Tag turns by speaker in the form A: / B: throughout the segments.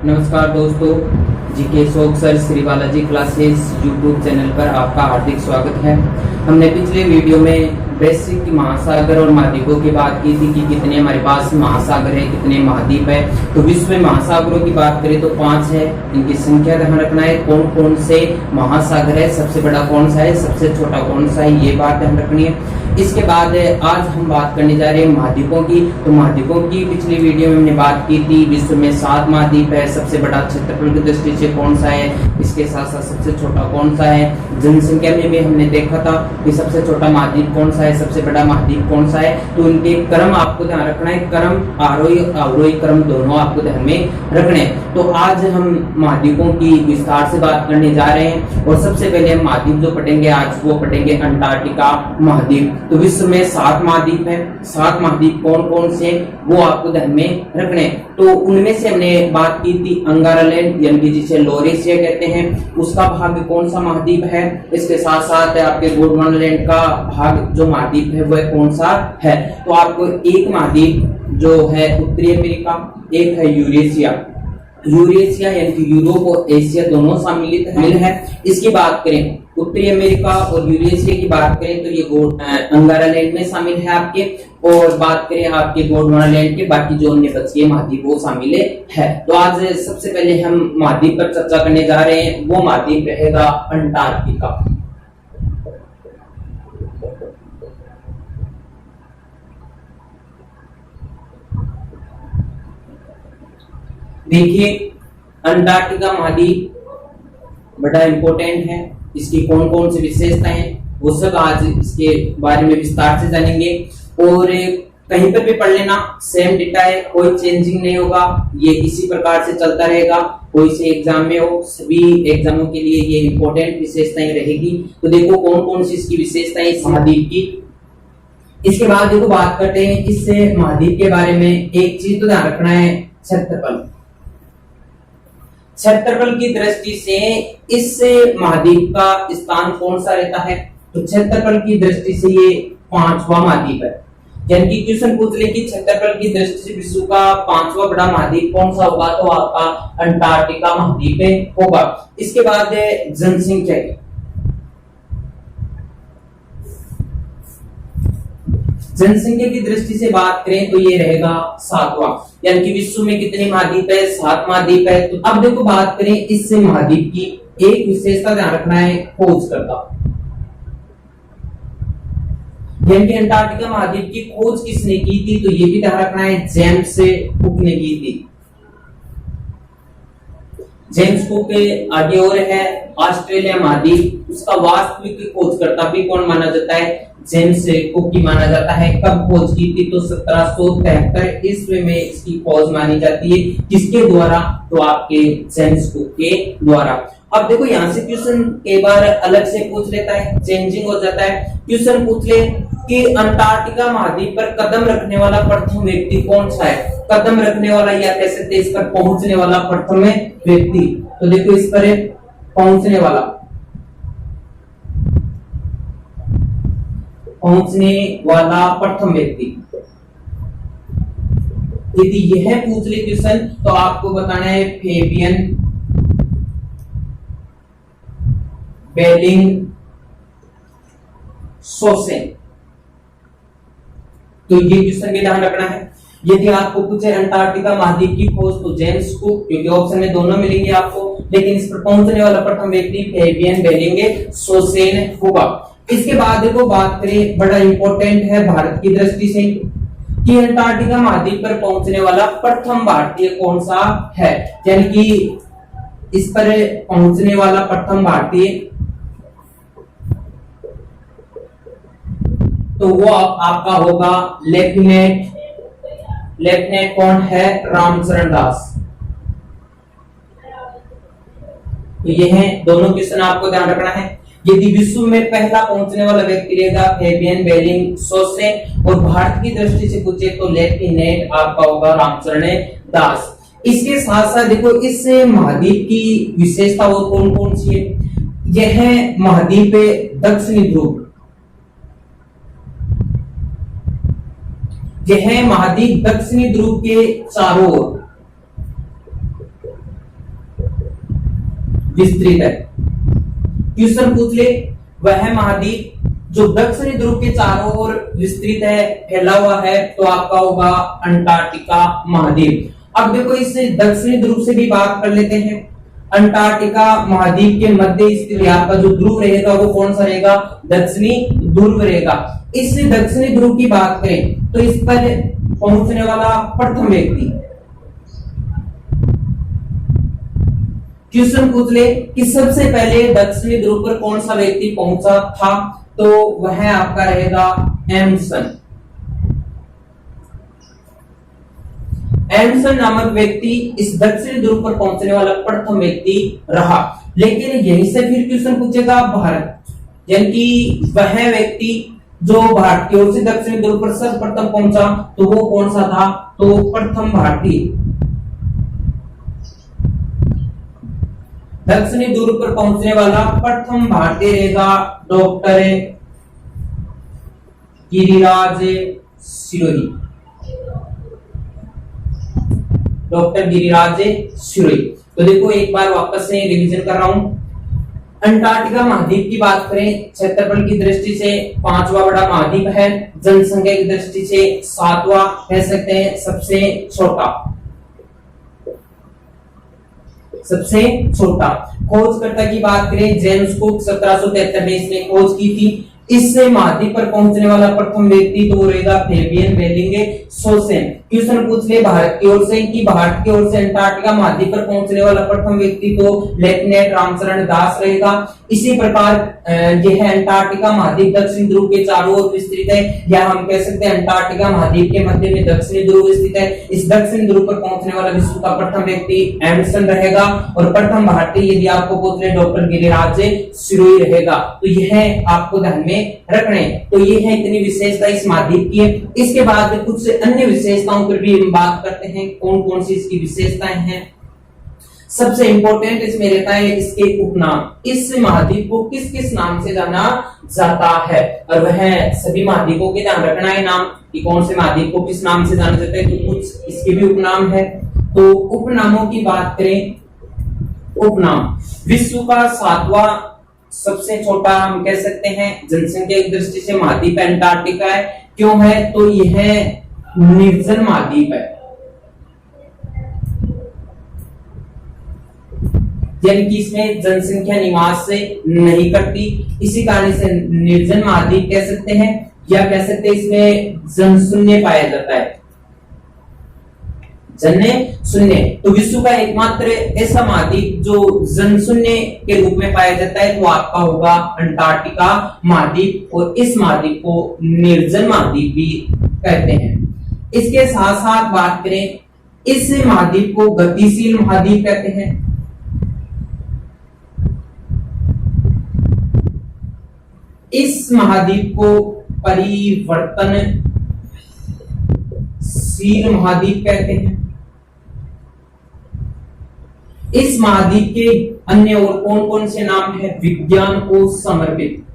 A: नमस्कार दोस्तों, जीके शौक sir Shri Balaji classes YouTube channel पर आपका हार्दिक स्वागत है। हमने पिछले वीडियो में बेसिक महासागर और महाद्वीपों की बात की थी कि कितने हमारे पास महासागर है, कितने महाद्वीप है। तो विश्व में महासागरों की बात करें तो 5 है। इनकी संख्या ध्यान रखना है, कौन कौन से महासागर है, सबसे बड़ा कौन सा है, सबसे छोटा कौन सा है, ये बात ध्यान रखनी है। इसके बाद आज हम बात करने जा रहे हैं महाद्वीपों की। तो महाद्वीपों की पिछली वीडियो में हमने बात की थी, विश्व में 7 महाद्वीप है। सबसे बड़ा क्षेत्रफल की दृष्टि से कौन सा है, इसके साथ साथ सबसे छोटा कौन सा है। जनसंख्या में भी हमने देखा था कि सबसे छोटा महाद्वीप कौन सा है, सबसे बड़ा महाद्वीप कौन सा है। तो इनके क्रम आपको ध्यान रखना है, क्रम आरोही अवरोही क्रम दोनों आपको ध्यान में रखने हैं। तो आज हम महाद्वीपों की विस्तार से बात करने जा रहे हैं और सबसे पहले हम महाद्वीप जो पढ़ेंगे आज वो पढ़ेंगे अंटार्कटिका महाद्वीप। तो विश्व में 7 महाद्वीप है। 7 महाद्वीप कौन कौन से वो आपको ध्यान में रखने। तो उनमें से हमने बात की थी अंगारालैंड यानी कि जिसे लॉरेशिया कहते हैं, उसका भाग कौन सा महाद्वीप है। इसके साथ साथ आपके गोंडवानालैंड का भाग जो महाद्वीप है वह कौन सा है। तो आपको एक महाद्वीप जो है उत्तरी अमेरिका, एक है यूरेशिया। यूरेशिया यानी कि यूरोप और एशिया दोनों सम्मिलित है। इसकी बात करें उत्तरी अमेरिका और यूरेशिया की बात करें तो ये अंगारालैंड में शामिल है आपके। और बात करें आपके गोंडवानालैंड के बाकी जो अन्य बचे महाद्वीप वो शामिल है। तो आज सबसे पहले हम महाद्वीप पर चर्चा करने जा रहे हैं, वो महाद्वीप रहेगा अंटार्कटिका। देखिए अंटार्कटिका महाद्वीप बड़ा इंपॉर्टेंट है। इसकी कौन कौन सी विशेषताएं हैं वो सब आज इसके बारे में विस्तार से जानेंगे। और कहीं पर भी पढ़ लेना, सेम डेटा है, कोई चेंजिंग नहीं होगा, ये इसी प्रकार से चलता रहेगा। कोई से एग्जाम में हो, सभी एग्जामों के लिए ये इंपॉर्टेंट विशेषताएं रहेगी। तो देखो कौन कौन सी इसकी विशेषताएं इस महाद्वीप की। इसके बाद देखो बात करते हैं इस महाद्वीप के बारे में। एक चीज तो ध्यान रखना है, क्षेत्रफल। क्षेत्रफल की दृष्टि से इस महाद्वीप का स्थान कौन सा रहता है। तो क्षेत्रफल की दृष्टि से ये 5वां महाद्वीप है। यानी कि क्वेश्चन पूछ ले कि क्षेत्रफल की दृष्टि से विश्व का 5वां बड़ा महाद्वीप कौन सा होगा, तो आपका अंटार्कटिका महाद्वीप होगा। इसके बाद जनसंख्या की, जनसंख्या की दृष्टि से बात करें तो ये रहेगा 7वां। यानी कि विश्व में कितने महाद्वीप है, 7 महाद्वीप है। तो अब देखो बात करें इस महाद्वीप की, एक विशेषता ध्यान रखना है, खोजकर्ता। यानी कि अंटार्कटिका महाद्वीप की खोज किसने की थी, तो ये भी ध्यान रखना है, जेम्स कुक ने की थी। जेम्स कुक आगे और है ऑस्ट्रेलिया महाद्वीप, उसका वास्तविक खोजकर्ता भी कौन माना जाता है, जेम्स कुक की माना जाता है। कब खोज की थी, तो 1773 ईस्वी में इसकी खोज मानी जाती है। किसके द्वारा, तो आपके जेम्स कुक के द्वारा। अब देखो यहाँ से क्वेश्चन कई बार अलग से पूछ लेता है, चेंजिंग हो जाता है। क्वेश्चन पूछ ले कि अंटार्कटिका महाद्वीप पर कदम रखने वाला प्रथम व्यक्ति कौन सा है। कदम रखने वाला या कह सकते इस पर पहुंचने वाला प्रथम व्यक्ति। तो देखो इस पर पहुंचने वाला प्रथम व्यक्ति, यदि यह पूछ ले क्वेश्चन तो आपको बताना है फेबियन बेलिंगशॉसेन। तो ये क्वेश्चन भी ध्यान रखना है। यदि आपको पूछे अंटार्कटिका महाद्वीप की खोज तो जेम्स कुक, क्योंकि ऑप्शन में दोनों मिलेंगे आपको, लेकिन इस पर पहुंचने वाला प्रथम व्यक्ति फेबियन बेलिंगशॉसेन होगा। इसके बाद देखो बात करें, बड़ा इंपॉर्टेंट है भारत की दृष्टि से कि अंटार्कटिका महाद्वीप पर पहुंचने वाला प्रथम भारतीय कौन सा है। यानी कि इस पर पहुंचने वाला प्रथम भारतीय, तो वो आपका होगा लेफ्टिनेंट कौन है, रामचरण दास। तो ये है दोनों क्वेश्चन आपको ध्यान रखना है। यदि विश्व में पहला पहुंचने वाला व्यक्ति रहेगा फेबियन बेलिंगशॉसेन और भारत की दृष्टि से पूछे तो लेफ्टिनेंट आपका होगा रामचरण दास। इसके साथ साथ देखो इस महाद्वीप की विशेषता और कौन कौन सी है। यह महाद्वीप दक्षिणी ध्रुव, यह महाद्वीप दक्षिणी ध्रुव के चारों ओर विस्तृत है। क्वेश्चन पूछ ले, वह महाद्वीप जो दक्षिणी ध्रुव के चारों ओर विस्तृत है, फैला हुआ है, तो आपका होगा अंटार्कटिका महाद्वीप। अब देखो इससे दक्षिणी ध्रुव से भी बात कर लेते हैं। अंटार्कटिका महाद्वीप के मध्य स्थित आपका जो ध्रुव रहेगा वो कौन सा रहेगा? दक्षिणी ध्रुव रहेगा। इससे दक्षिणी ध्रुव की बात करें तो इस पर पहुंचने वाला प्रथम व्यक्ति, क्वेश्चन पूछ ले कि सबसे पहले दक्षिणी ध्रुव पर कौन सा व्यक्ति पहुंचा था, तो वह आपका रहेगा एम्सन। एम्सन नामक व्यक्ति इस दक्षिणी ध्रुव पर पहुंचने वाला प्रथम व्यक्ति रहा। लेकिन यहीं से फिर क्वेश्चन पूछेगा भारत, यानी कि वह व्यक्ति जो भारत की ओर से दक्षिणी ध्रुव पर सर्वप्रथम पहुंचा, तो वो कौन सा था? तो प्रथम भारतीय दक्षिणी ध्रुव पर पहुंचने वाला प्रथम भारतीय रहेगा डॉक्टर गिरिराज सिरोही। डॉक्टर गिरिराज सिरोही। तो देखो एक बार वापस से रिवीजन कर रहा हूं। अंटार्कटिका महाद्वीप की बात करें, क्षेत्रफल की दृष्टि से पांचवा बड़ा महाद्वीप है, जनसंख्या की दृष्टि से सातवां कह सकते हैं, सबसे छोटा। खोजकर्ता की बात करें, जेम्स कुक 1773 में इसने खोज की थी। इससे महाद्वीप पर पहुंचने वाला प्रथम व्यक्ति तो रहेगा फेबियन बेलिंगशॉसेन। क्वेश्चन पूछ ले भारत की ओर से कि भारत की ओर से अंटार्कटिका महाद्वीप पर पहुंचने वाला प्रथम व्यक्ति तो लेफ्टिनेंट रामचरण दास रहेगा। इसी प्रकार यह अंटार्कटिका महाद्वीप दक्षिण ध्रुव के चारों ओर विस्तृत है, या हम कह सकते हैं अंटार्कटिका महाद्वीप के मध्य में दक्षिणी ध्रुव स्थित है। इस दक्षिण ध्रुव पर पहुंचने वाला विश्व का प्रथम व्यक्ति एम्सन रहेगा, और प्रथम भारतीय यदि आपको पूछ ले डॉक्टर गिरिराज सिरोही रहेगा। तो यह आपको ध्यान में रखने, तो ये है इतनी विशेषता इस महाद्वीप की है। इसके बाद कुछ अन्य विशेषताओं पर भी हम बात करते हैं, कौन कौन सी इसकी विशेषताएं हैं। सबसे इंपॉर्टेंट इसमें रहता है इसके उपनाम। इस महाद्वीप को किस किस नाम से जाना जाता है, और वह सभी महाद्वीपों के ध्यान रखना है नाम कि कौन से महाद्वीप को किस नाम से जाना जाता है। तो कुछ इसके भी उपनाम है। तो उपनामों की बात करें, उपनाम विश्व का सातवां सबसे छोटा हम कह सकते हैं, जनसंख्या की दृष्टि से महाद्वीप अंटार्कटिका है। क्यों है? तो यह निर्जन महाद्वीप है, यानी कि इसमें जनसंख्या निवास से नहीं करती, इसी कारण से निर्जन महाद्वीप कह सकते हैं, या कह सकते हैं इसमें जनशून्य पाया जाता है, जन्य शून्य। तो विश्व का एकमात्र ऐसा महाद्वीप जो जनशून्य के रूप में पाया जाता है, तो आपका होगा अंटार्कटिका महाद्वीप, और इस महाद्वीप को निर्जन महाद्वीप भी कहते हैं। इसके साथ साथ बात करें, इस महाद्वीप को गतिशील महाद्वीप कहते हैं। इस महाद्वीप को परिवर्तनशील महाद्वीप कहते हैं। इस महाद्वीप के अन्य और कौन कौन से नाम है? विज्ञान को समर्पित,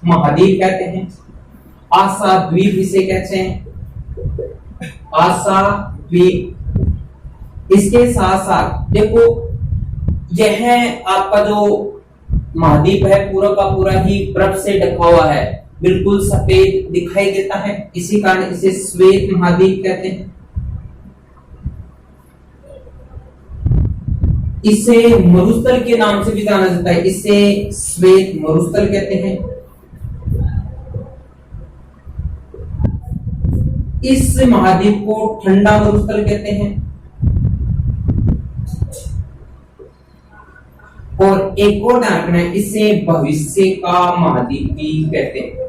A: महाद्वीप कहते हैं। आशा द्वीप इसे कहते हैं, आशा द्वीप। इसके साथ साथ देखो यह आपका जो महाद्वीप है पूरा का पूरा ही बर्फ से ढका हुआ है, बिल्कुल सफेद दिखाई देता है, इसी कारण इसे श्वेत महाद्वीप कहते हैं। इसे मरुस्थल के नाम से भी जाना जाता है, इसे श्वेत मरुस्थल कहते हैं। इस महाद्वीप को ठंडा मरुस्थल कहते हैं, और एक और ध्यान रखना है, इसे भविष्य का महाद्वीप भी कहते हैं।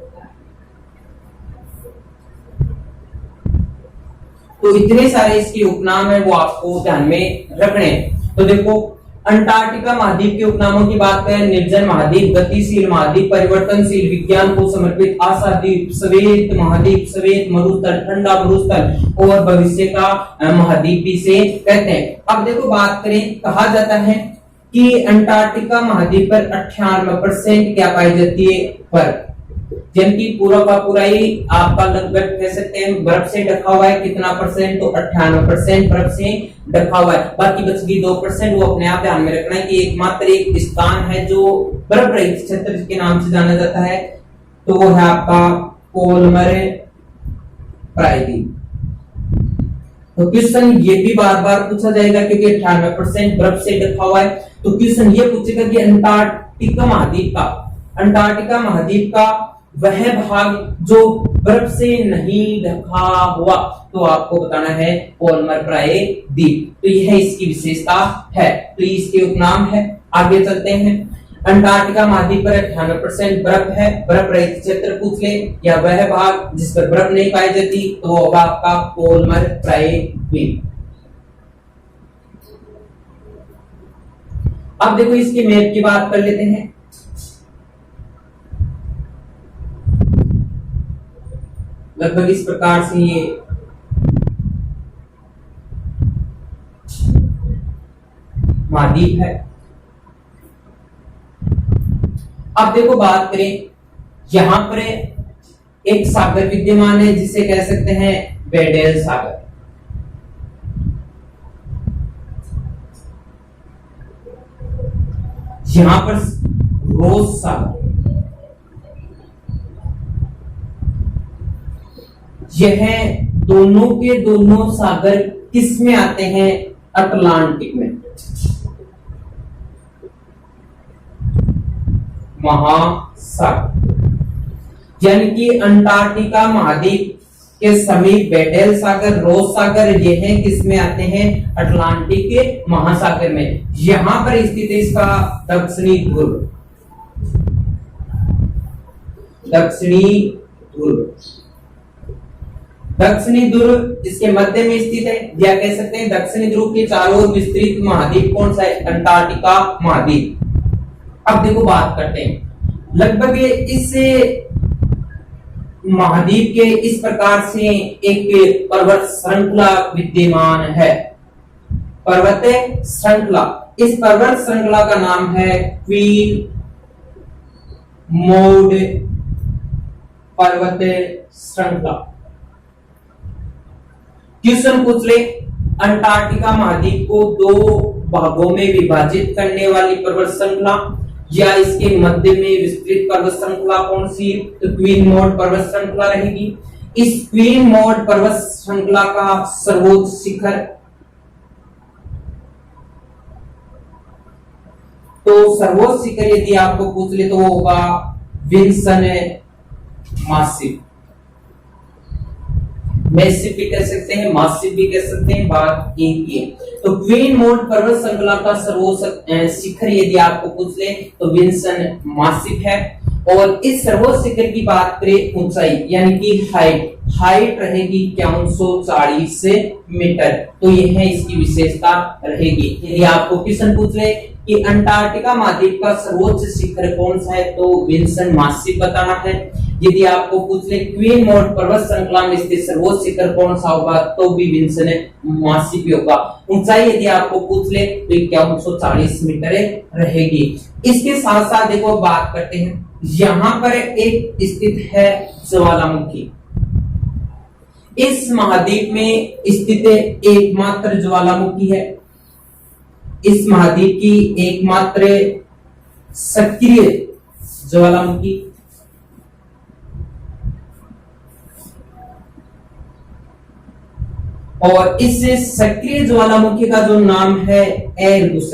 A: तो इतने सारे इसके उपनाम है, वो आपको ध्यान में रखने हैं। तो देखो अंटार्कटिका महाद्वीप के उपनामों की बात करें, निर्जन महाद्वीप, गतिशील महाद्वीप, परिवर्तनशील, विज्ञान को समर्पित, आशा द्वीप, श्वेत महाद्वीप, श्वेत मरुस्थल, ठंडा मरुस्थल और भविष्य का महाद्वीप भी से कहते हैं। अब देखो बात करें, कहा जाता है कि अंटार्कटिका महाद्वीप पर 98% क्या पाई जाती है? बर्फ। जबकि पूरा का पूरा ही आपका लगभग कह सकते हैं बर्फ से ढका हुआ है। कितना परसेंट? तो 98% बर्फ से ढका हुआ है। बाकी बच गई 2%, वो अपने आप ध्यान में रखना है कि एकमात्र एक स्थान है जो बर्फ रहित क्षेत्र के नाम से जाना जाता है, तो वो है आपका कोलमर प्रायद्वीप। तो क्वेश्चन ये भी बार बार पूछा जाएगा क्योंकि 98% बर्फ से ढका हुआ है। तो क्वेश्चन ये पूछेगा कि अंटार्कटिका महाद्वीप का वह भाग जो बर्फ से नहीं ढका हुआ, तो आपको बताना है कोलमर प्रायद्वीप। तो यह इसकी विशेषता है, तो इसके उपनाम है। आगे चलते हैं। अंटार्कटिका महाद्वीप पर 98% बर्फ है। बर्फ रहित क्षेत्र पूछ ले या वह भाग जिस पर बर्फ नहीं पाई जाती, तो वो होगा आपका कोलमर प्रायद्वीप। अब देखो इसके मैप की बात कर लेते हैं। लगभग इस प्रकार से ये महाद्वीप है। अब देखो बात करें, यहां पर एक सागर विद्यमान है जिसे कह सकते हैं वेडेल सागर। यहां पर रोज सागर, यह दोनों के दोनों सागर किस में आते हैं? अटलांटिक में, महासागर। यानी कि अंटार्कटिका महाद्वीप के समीप वेडेल सागर, रोज सागर, ये हैं किस में आते हैं? अटलांटिक के महासागर में। यहां पर स्थित है इसका दक्षिणी ध्रुव। दक्षिणी ध्रुव इसके मध्य में स्थित है, या कह सकते हैं दक्षिणी ध्रुव के चारों ओर विस्तृत महाद्वीप कौन सा है? अंटार्कटिका महाद्वीप। अब देखो बात करते हैं, लगभग इस महाद्वीप के इस प्रकार से एक पर्वत श्रृंखला विद्यमान है। पर्वत श्रृंखला, इस पर्वत श्रृंखला का नाम है क्वीन मोड पर्वत श्रृंखला। क्वेश्चन पूछ ले, अंटार्कटिका महाद्वीप को दो भागों में विभाजित करने वाली पर्वत श्रृंखला या इसके मध्य में विस्तृत पर्वत श्रृंखला कौन सी? तो क्वीन मोड पर्वत श्रृंखला रहेगी। इस क्वीन मोड पर्वत श्रृंखला का सर्वोच्च शिखर, तो सर्वोच्च शिखर यदि आपको पूछ ले तो वो होगा विल्सन मासिव। मैसिव भी कह सकते हैं, मासिव भी कह सकते हैं, बात एक ही है। तो क्वीन मोड पर्वत श्रृंखला का सर्वोच्च शिखर यदि आपको पूछ ले तो विल्सन मासिव है। और इस सर्वोच्च शिखर की बात करें ऊंचाई यानी कि हाइट रहेगी 5140 मीटर, तो यह है इसकी विशेषता रहेगी। यदि आपको क्वेश्चन पूछ ले कि अंटार्कटिका महाद्वीप का सर्वोच्च शिखर कौन सा है तो विल्सन मासिव बताना है। यदि आपको पूछ ले क्वीन मोड पर्वत श्रृंखला में स्थित सर्वोच्च शिखर कौन सा होगा तो भी विल्सन मासिव होगा। ऊंचाई यदि आपको पूछ ले तो 5140 मीटर रहेगी। इसके साथ साथ देखो बात करते हैं, यहां पर एक स्थित है ज्वालामुखी। इस महाद्वीप में स्थित एकमात्र ज्वालामुखी है, इस महाद्वीप की एकमात्र सक्रिय ज्वालामुखी। और इस सक्रिय ज्वालामुखी का जो नाम है एयरबस।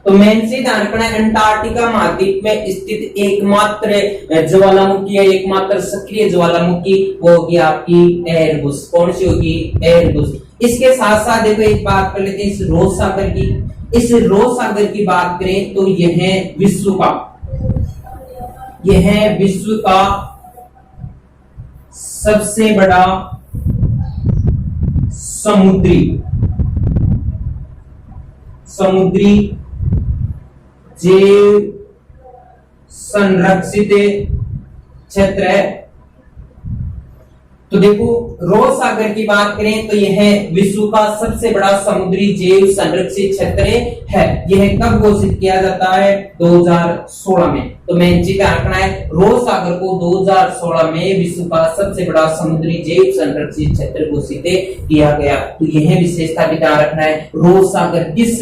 A: तो मेन से ध्यान रखना है, अंटार्कटिका महाद्वीप में स्थित एकमात्र ज्वालामुखी है, एकमात्र सक्रिय ज्वालामुखी वो होगी आपकी एयरबस। कौन सी होगी? एयरबस। इसके साथ साथ देखो एक बात कर लेते हैं इस रोज सागर की। इस रोज सागर की बात करें तो यह विश्व का सबसे बड़ा समुद्री जैव संरक्षित क्षेत्र है। तो देखो रोज सागर की बात करें तो यह विश्व का सबसे बड़ा समुद्री जैव संरक्षित क्षेत्र है। यह कब घोषित किया जाता है? 2016 में। तो मेन चीज ध्यान रखना है, रोज सागर को 2016 में विश्व का सबसे बड़ा समुद्री जैव संरक्षित क्षेत्र घोषित किया गया। तो यह विशेषता भी ध्यान रखना है। रोज सागर किस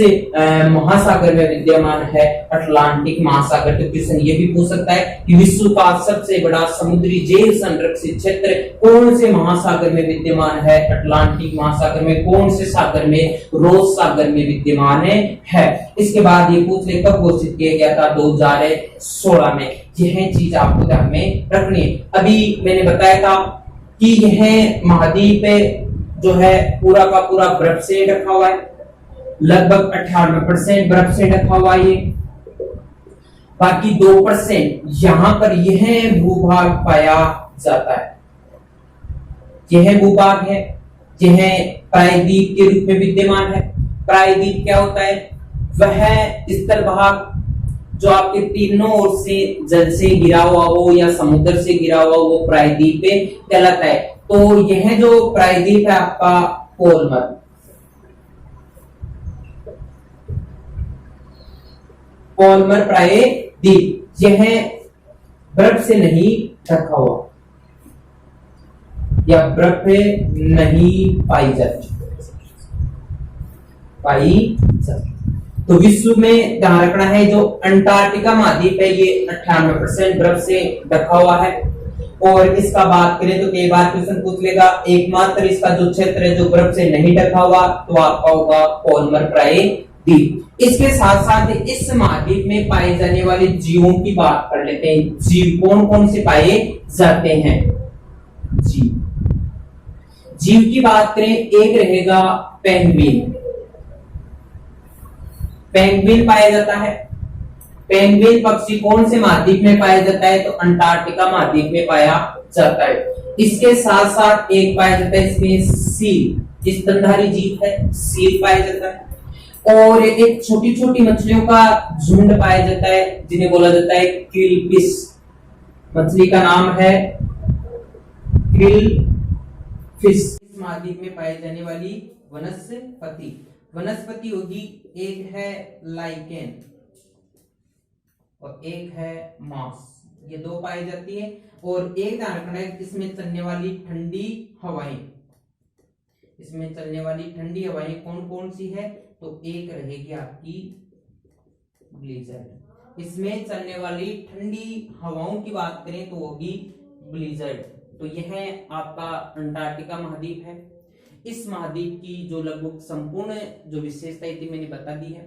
A: महासागर में विद्यमान है? अटलांटिक महासागर। तो क्वेश्चन ये भी पूछ सकता है कि विश्व का सबसे बड़ा समुद्री जैव संरक्षित क्षेत्र कौन से महासागर में विद्यमान है? अटलांटिक महासागर में। कौन से सागर में? रोज सागर में विद्यमान है। इसके बाद ये पूछ ले कब घोषित किया गया था? 2016 में। यह चीज आपको ध्यान में रखनी है। अभी मैंने बताया था कि यह महाद्वीप जो है पूरा का पूरा बर्फ से ढका हुआ है, लगभग 98% बर्फ से ढका हुआ है। बाकी 2% यहां पर यह भूभाग पाया जाता है। यह भूभाग है, यह प्रायद्वीप के रूप में विद्यमान है। प्रायद्वीप क्या होता है? वह स्थल भाग जो आपके तीनों ओर से जल से घिरा हुआ हो या समुद्र से घिरा हुआ हो, वो प्रायद्वीप कहलाता है। तो यह जो प्रायद्वीप है आपका कोलमर प्रायद्वीप, यह बर्फ से नहीं ढका हुआ या बर्फ नहीं पाई जाती। तो विश्व में ध्यान रखना है, जो अंटार्कटिका महाद्वीप है ये 98% बर्फ से ढका हुआ है। और इसका बात करें तो कई बार क्वेश्चन पूछ लेगा, एकमात्र इसका जो क्षेत्र है जो बर्फ से नहीं ढका हुआ तो आपका होगा कोलमर प्रायद्वीप। इसके साथ साथ इस महाद्वीप में पाए जाने वाले जीवों की बात कर लेते हैं। जीव कौन कौन से पाए जाते हैं? जीव की बात करें, एक रहेगा पेंगुइन। पेंगुइन पाया जाता है। पेंगुइन पक्षी कौन से महाद्वीप में पाया जाता है? तो अंटार्कटिका महाद्वीप में पाया जाता है। इसके साथ साथ एक पाया जाता है इसमें सील, स्तनधारी जीव है, सील पाया जाता है। और एक छोटी छोटी मछलियों का झुंड पाया जाता है जिन्हें बोला जाता है क्विलफिश। मछली का नाम है क्विलफिश। इस महाद्वीप में पाई जाने वाली वनस्पति होगी, एक है लाइकेन और एक है मॉस, ये दो पाई जाती है। और एक ध्यान रखना है, इसमें चलने वाली ठंडी हवाएं, इसमें चलने वाली ठंडी हवाएं कौन कौन सी है? तो एक रहेगी आपकी ब्लीजर्ड। इसमें चलने वाली ठंडी हवाओं की बात करें तो होगी ब्लीजर्ड। तो यह आपका अंटार्कटिका महाद्वीप है। इस महाद्वीप की जो लगभग संपूर्ण जो विशेषताएं थी मैंने बता दी है।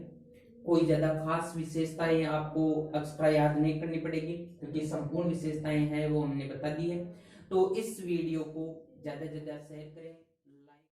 A: कोई ज्यादा खास विशेषताएं आपको एक्स्ट्रा याद नहीं करनी पड़ेगी क्योंकि संपूर्ण विशेषताएं हैं वो हमने बता दी है। तो इस वीडियो को ज्यादा से ज्यादा शेयर करें।